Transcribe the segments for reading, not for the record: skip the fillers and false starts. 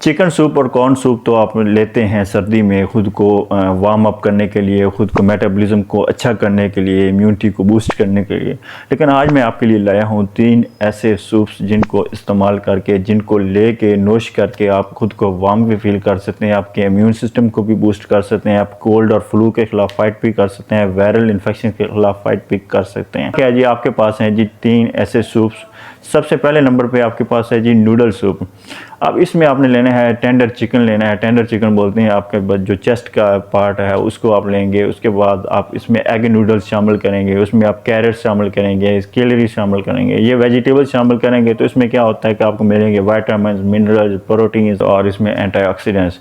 Chicken soup और corn soup तो आप लेते हैं सर्दी में खुद को वार्म अप करने के लिए, खुद को मेटाबॉलिज्म को अच्छा करने के लिए, इम्यूनिटी को बूस्ट करने के लिए। लेकिन आज मैं आपके लिए लाया हूँ 3 ऐसे सूप्स जिनको इस्तेमाल करके, जिनको लेके नोश करके आप खुद को वार्म भी फील कर सकते हैं, आपके इम्यून सिस्टम को भी बूस्ट कर सकते हैं, आप कोल्ड और फ्लू के खिलाफ फाइट भी कर सकते हैं, वायरल इन्फेक्शन के खिलाफ फाइट भी कर सकते हैं। क्या जी आपके पास हैं जी 3 ऐसे सूप्स। सबसे पहले नंबर पे आपके पास है जी नूडल सूप। अब इसमें आपने लेना है टेंडर चिकन लेना है। टेंडर चिकन बोलते हैं आपके जो चेस्ट का पार्ट है उसको आप लेंगे। उसके बाद आप इसमें एग नूडल्स शामिल करेंगे, उसमें आप कैरेट शामिल करेंगे, कैलोरी शामिल करेंगे, ये वेजिटेबल शामिल करेंगे। तो इसमें क्या होता है कि आपको मिलेंगे विटामिन, मिनरल्स, प्रोटीन्स और इसमें एंटीऑक्सीडेंट्स।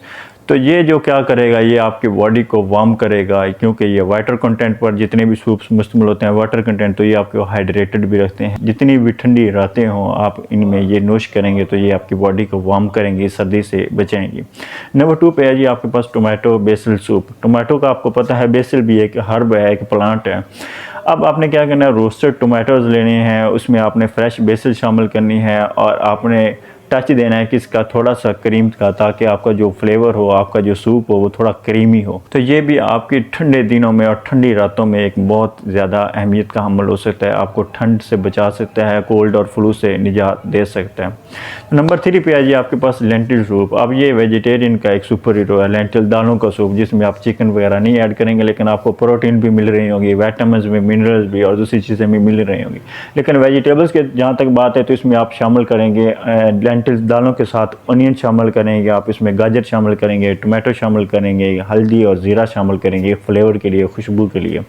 तो ये जो क्या करेगा, ये आपकी बॉडी को वार्म करेगा, क्योंकि ये वाटर कंटेंट पर जितने भी सूप्स मुश्तमिल होते हैं वाटर कंटेंट, तो ये आपको हाइड्रेटेड भी रखते हैं। जितनी भी ठंडी रातें हों आप इनमें ये नोश करेंगे तो ये आपकी बॉडी को वार्म करेंगी, सर्दी से बचाएंगी। नंबर 2 पे है जी आपके पास टोमेटो बेसिल सूप। टोमेटो का आपको पता है बेसिल भी एक हर्ब है, एक प्लांट है। अब आपने क्या करना है, रोस्टेड टोमेटोज़ लेने हैं, उसमें आपने फ्रेश बेसिल शामिल करनी है और आपने टच देना है कि इसका थोड़ा सा क्रीम का, ताकि आपका जो फ्लेवर हो, आपका जो सूप हो वो थोड़ा क्रीमी हो। तो ये भी आपकी ठंडे दिनों में और ठंडी रातों में एक बहुत ज़्यादा अहमियत का हमल हो सकता है, आपको ठंड से बचा सकता है, कोल्ड और फ्लू से निजात दे सकता है। नंबर 3 पे है जी आपके पास लेंटिल सूप। अब ये वेजिटेरियन का एक सुपर हीरो है, लेंटिल दालों का सूप, जिसमें आप चिकन वगैरह नहीं ऐड करेंगे, लेकिन आपको प्रोटीन भी मिल रही होगी, विटामिन भी, मिनरल्स भी और दूसरी चीज़ें भी मिल रही होंगी। लेकिन वेजिटेबल्स के जहाँ तक बात है तो इसमें आप शामिल करेंगे दालों के साथ अनियन शामिल करेंगे, आप इसमें गाजर शामिल करेंगे, टमाटो शामिल करेंगे, हल्दी और ज़ीरा शामिल करेंगे फ्लेवर के लिए, खुशबू के लिए।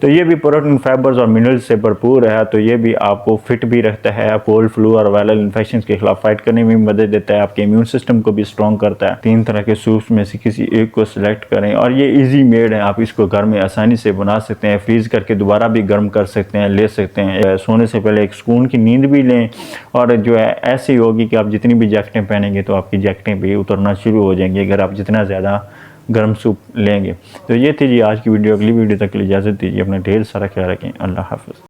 तो ये भी प्रोटीन, फाइबर्स और मिनरल्स से भरपूर है। तो ये भी आपको फिट भी रखता है, कोल्ड, फ्लू और वायरल इन्फेक्शन के खिलाफ फाइट करने में भी मदद देता है, आपके इम्यून सिस्टम को भी स्ट्रॉन्ग करता है। 3 तरह के सूप्स में से किसी एक को सिलेक्ट करें और ये ईजी मेड है, आप इसको घर में आसानी से बना सकते हैं, फ्रीज करके दोबारा भी गर्म कर सकते हैं, ले सकते हैं। सोने से पहले एक सुकून की नींद भी लें और जो है ऐसी होगी कि आप जितनी भी जैकेटें पहनेंगे तो आपकी जैकेटें भी उतरना शुरू हो जाएंगी अगर आप जितना ज़्यादा गर्म सूप लेंगे। तो ये थी जी आज की वीडियो। अगली वीडियो तक के लिए इजाज़त दीजिए। अपना ढेर सारा ख्याल रखें। अल्लाह हाफ़िज़।